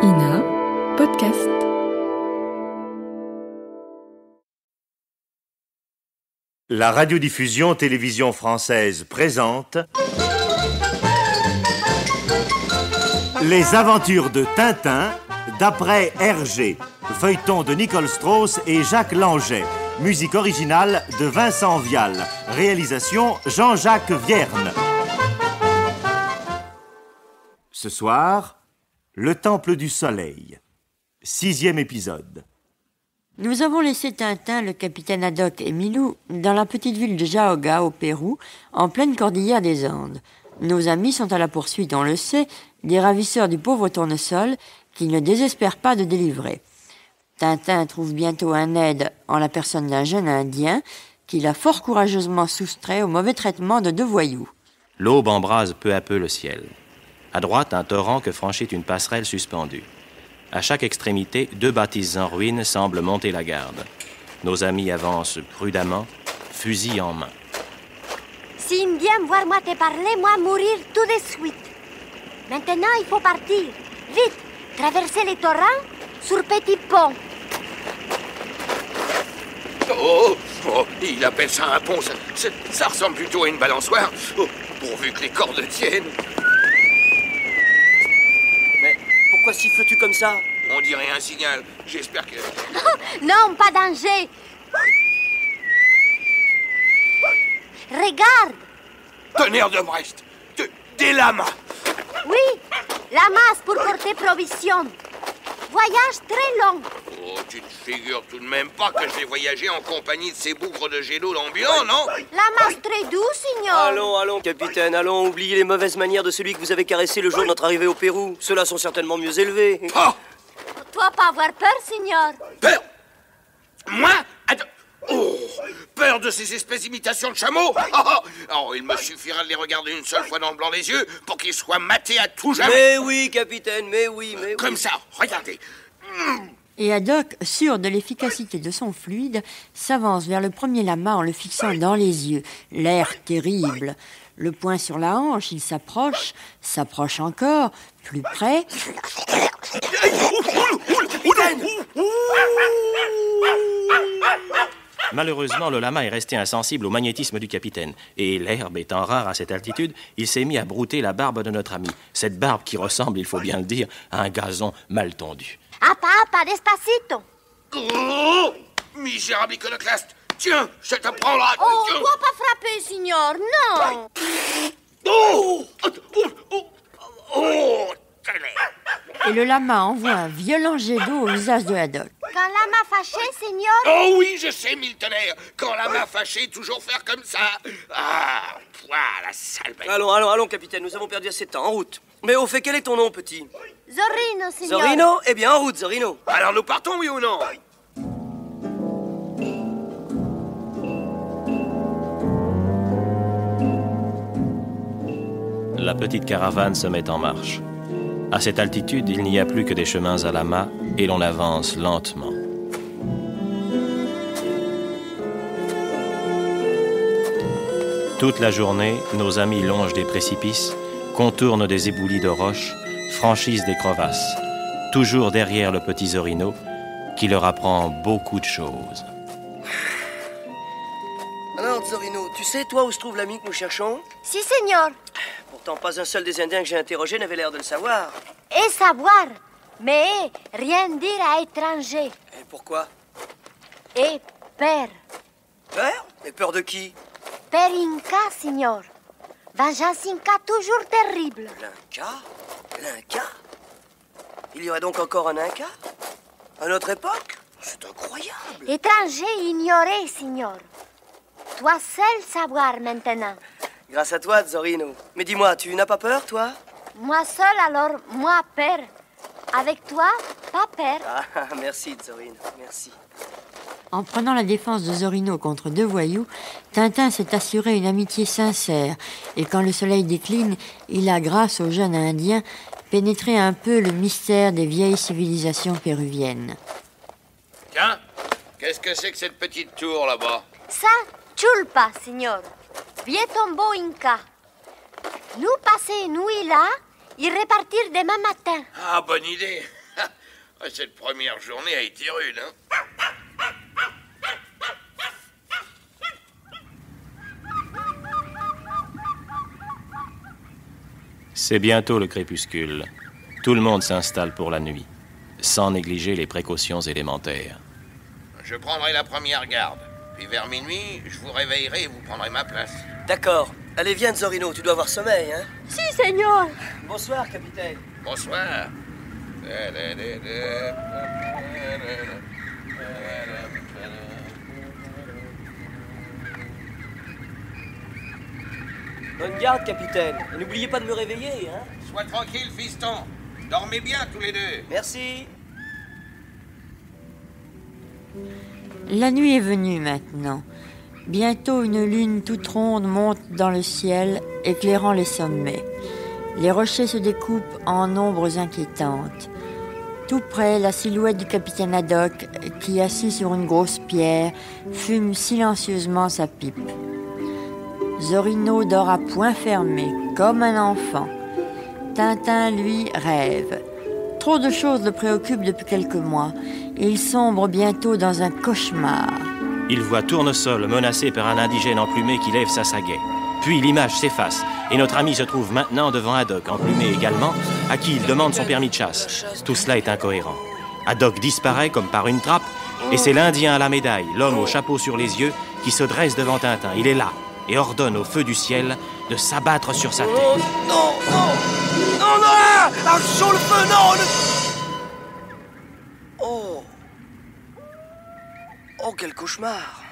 INA Podcast. La radiodiffusion télévision française présente Les aventures de Tintin d'après Hergé, feuilleton de Nicole Strauss et Jacques Langeais, musique originale de Vincent Vial, réalisation Jean-Jacques Vierne. Ce soir, le Temple du Soleil, 6e épisode. Nous avons laissé Tintin, le capitaine Haddock et Milou dans la petite ville de Jahoga, au Pérou, en pleine cordillère des Andes. Nos amis sont à la poursuite, on le sait, des ravisseurs du pauvre tournesol qu'ils ne désespèrent pas de délivrer. Tintin trouve bientôt un aide en la personne d'un jeune Indien qu'il a fort courageusement soustrait au mauvais traitement de 2 voyous. L'aube embrase peu à peu le ciel. À droite, un torrent que franchit une passerelle suspendue. À chaque extrémité, 2 bâtisses en ruine semblent monter la garde. Nos amis avancent prudemment, fusil en main. Si Indien voir moi te parler, moi mourir tout de suite. Maintenant, il faut partir. Vite, traverser les torrents sur petit pont. Oh, il appelle ça un pont. Ça ressemble plutôt à une balançoire. Oh, pourvu que les cordes tiennent. Pourquoi siffles-tu comme ça? On dirait un signal. J'espère que... Non, pas danger. Regarde. Tonnerre de Brest. Des lamas. Oui, la masse pour porter provision. Voyage très long. Oh, tu te figures tout de même pas que je vais voyager en compagnie de ces bougres de gélo ambulants, non? La masse très douce, signor. Allons, capitaine, allons, oubliez les mauvaises manières de celui que vous avez caressé le jour de notre arrivée au Pérou. Ceux-là sont certainement mieux élevés. Oh, Toi pas avoir peur, signor. peur. Moi? Oh, peur de ces espèces d'imitations de chameaux? Oh, il me suffira de les regarder une seule fois dans le blanc des yeux pour qu'ils soient matés à tout jamais. Mais oui, capitaine, mais oui. Comme ça, regardez. Et Haddock, sûr de l'efficacité de son fluide, s'avance vers le premier lama en le fixant dans les yeux. L'air terrible. Le poing sur la hanche, il s'approche encore, plus près. Malheureusement, le lama est resté insensible au magnétisme du capitaine. Et l'herbe étant rare à cette altitude, il s'est mis à brouter la barbe de notre ami. Cette barbe qui ressemble, il faut bien le dire, à un gazon mal tondu. Apa, despacito. Oh, misérable iconoclaste. Tiens, je te prends là. Oh, dois pas frapper, signor, non. Oh, Et le lama envoie un violent jet d'eau au visage de Haddock. Quand la main fâchée, signor. Oh oui, je sais, mille tonnerres. Quand la main fâchée, toujours faire comme ça. Ah, voilà, sale bête. Allons, capitaine, nous avons perdu assez de temps, en route. Mais au fait, quel est ton nom, petit? Zorrino, signor. Zorrino? Eh bien, en route, Zorrino. Alors nous partons, oui ou non? La petite caravane se met en marche. À cette altitude, il n'y a plus que des chemins à lamas et l'on avance lentement. Toute la journée, nos amis longent des précipices, contournent des éboulis de roches, franchissent des crevasses, toujours derrière le petit Zorrino, qui leur apprend beaucoup de choses. Alors, Zorrino, tu sais, toi, où se trouve l'ami que nous cherchons? Si, signor. Pourtant, pas un seul des Indiens que j'ai interrogés n'avait l'air de le savoir. Et savoir, mais rien dire à étranger. Et pourquoi? Et peur. Peur? Mais peur de qui? Père Inca, signor. Vengeance Inca toujours terrible. L'Inca? Il y aurait donc encore un Inca? À notre époque? C'est incroyable. Étranger ignoré, signor. Toi seul savoir maintenant. Grâce à toi, Zorrino. Mais dis-moi, tu n'as pas peur, toi? Moi seul, alors moi peur. Avec toi, pas peur. Ah, merci, Zorrino, merci. En prenant la défense de Zorrino contre 2 voyous, Tintin s'est assuré une amitié sincère. Et quand le soleil décline, il a, grâce au jeune Indien, pénétré un peu le mystère des vieilles civilisations péruviennes. Tiens, qu'est-ce que c'est que cette petite tour là-bas? Ça, chulpa, signor. Vietombo Inca. Nous passer nuit là et repartir demain matin. Ah, bonne idée. Cette première journée a été rude, hein? C'est bientôt le crépuscule. Tout le monde s'installe pour la nuit, sans négliger les précautions élémentaires. Je prendrai la première garde. Puis vers minuit, je vous réveillerai et vous prendrez ma place. D'accord. Allez, viens, Zorino, tu dois avoir sommeil, hein? Si, señor. Bonsoir, capitaine. Bonsoir. Bonne garde, capitaine. Et n'oubliez pas de me réveiller, hein? Sois tranquille, fiston. Dormez bien tous les deux. Merci. La nuit est venue maintenant. Bientôt une lune toute ronde monte dans le ciel, éclairant les sommets. Les rochers se découpent en ombres inquiétantes. Tout près, la silhouette du capitaine Haddock, qui, assis sur une grosse pierre, fume silencieusement sa pipe. Zorino dort à poings fermés, comme un enfant. Tintin, lui, rêve. Trop de choses le préoccupent depuis quelques mois. Il sombre bientôt dans un cauchemar. Il voit Tournesol menacé par un indigène emplumé qui lève sa sagaie. Puis l'image s'efface et notre ami se trouve maintenant devant Haddock, emplumé également, à qui il demande son permis de chasse. Tout cela est incohérent. Haddock disparaît comme par une trappe et c'est l'Indien à la médaille, l'homme au chapeau sur les yeux, qui se dresse devant Tintin. Il est là et ordonne au feu du ciel de s'abattre sur sa tête. Non, non! Non, non! Arrachons le feu, non! Oh! Oh, quel cauchemar!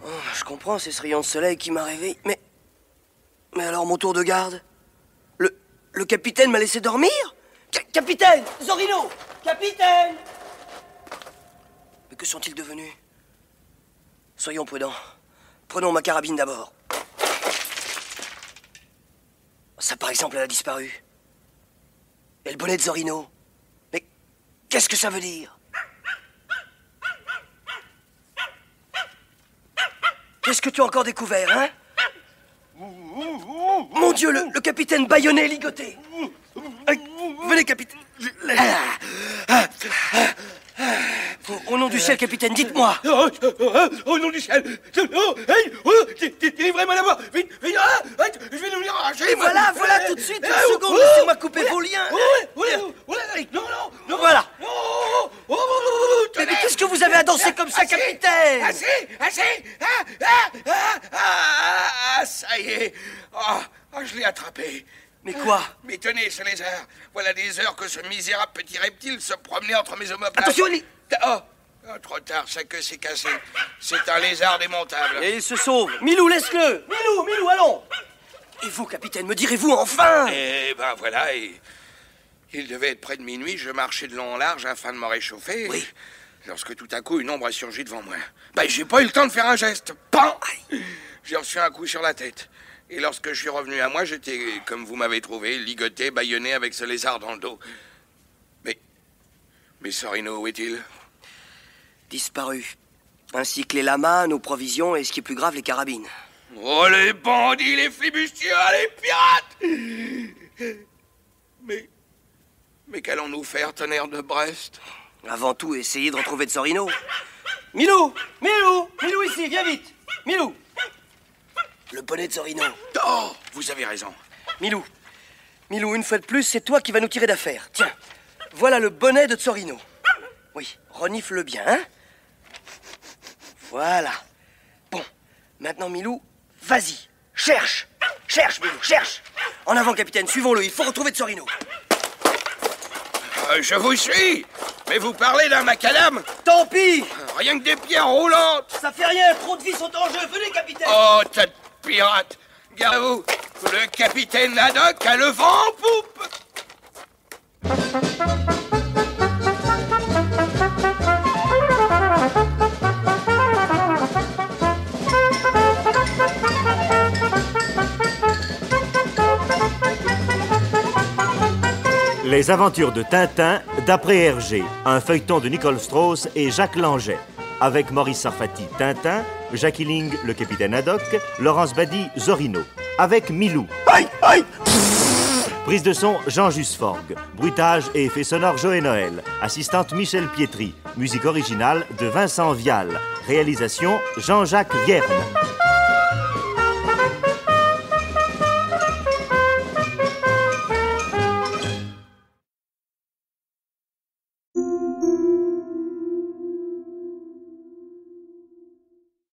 Oh, je comprends, c'est ce rayon de soleil qui m'a réveillé, mais... Mais alors, mon tour de garde? Le capitaine m'a laissé dormir? Capitaine! Zorino! Capitaine! Mais que sont-ils devenus? Soyons prudents. Prenons ma carabine d'abord. Ça, par exemple, elle a disparu. Et le bonnet de Zorino. Mais qu'est-ce que ça veut dire? Qu'est-ce que tu as encore découvert, hein? Mon Dieu, le capitaine bâillonné et ligoté. Venez, capitaine. Au nom du ciel, capitaine, dites-moi. Au nom du ciel. Délivrez-moi d'abord. Vite, vite. Je vais nous venir arracher. Et voilà, tout de suite. Une seconde, laissez-moi couper vos liens. Non, voilà. Mais qu'est-ce que vous avez à danser comme ça, capitaine? Assez. Ça y est. Je l'ai attrapé. Mais quoi? Mais tenez, ce lézard. Voilà des heures que ce misérable petit reptile se promenait entre mes omoplates. Attention, Ellie. Trop tard, sa queue s'est cassée. C'est un lézard démontable. Et il se sauve. Milou, laisse-le. Milou, allons. Et vous, capitaine, me direz-vous enfin? Eh ben voilà, il devait être près de minuit. Je marchais de long en large afin de me réchauffer. Oui. Lorsque tout à coup, une ombre a surgi devant moi. J'ai pas eu le temps de faire un geste. Pan! J'ai reçu un coup sur la tête. Et lorsque je suis revenu à moi, j'étais, comme vous m'avez trouvé, ligoté, bâillonné avec ce lézard dans le dos. Mais Zorino, où est-il? Disparu. Ainsi que les lamas, nos provisions et, ce qui est plus grave, les carabines. Oh, les bandits, les flibustiers, les pirates! Mais qu'allons-nous faire, tonnerre de Brest? Avant tout, essayer de retrouver Zorino. Milou, ici, viens vite. Milou. Le bonnet de Zorino. Oh, vous avez raison. Milou, une fois de plus, c'est toi qui vas nous tirer d'affaire. Tiens, voilà le bonnet de Zorino. Oui, renifle-le bien, hein? Voilà. Bon, maintenant, Milou, vas-y. Cherche, Milou, cherche. En avant, capitaine, suivons-le, il faut retrouver Zorino. Je vous suis. Mais vous parlez d'un macadam? Tant pis. Rien que des pierres roulantes. Ça fait rien, trop de vies sont en jeu. Venez, capitaine. Oh, tas de pirates. Gardez-vous, le capitaine Haddock a le vent en poupe. Les aventures de Tintin, d'après Hergé, un feuilleton de Nicole Strauss et Jacques Langeais, avec Maurice Sarfati, Tintin, Jackie Ling, le capitaine Haddock, Laurence Badi, Zorino, avec Milou. Aïe! Prise de son, Jean Jusforgue. Bruitage et effets sonores, Joé Noël. Assistante, Michel Pietri. Musique originale de Vincent Vial. Réalisation, Jean-Jacques Vierne.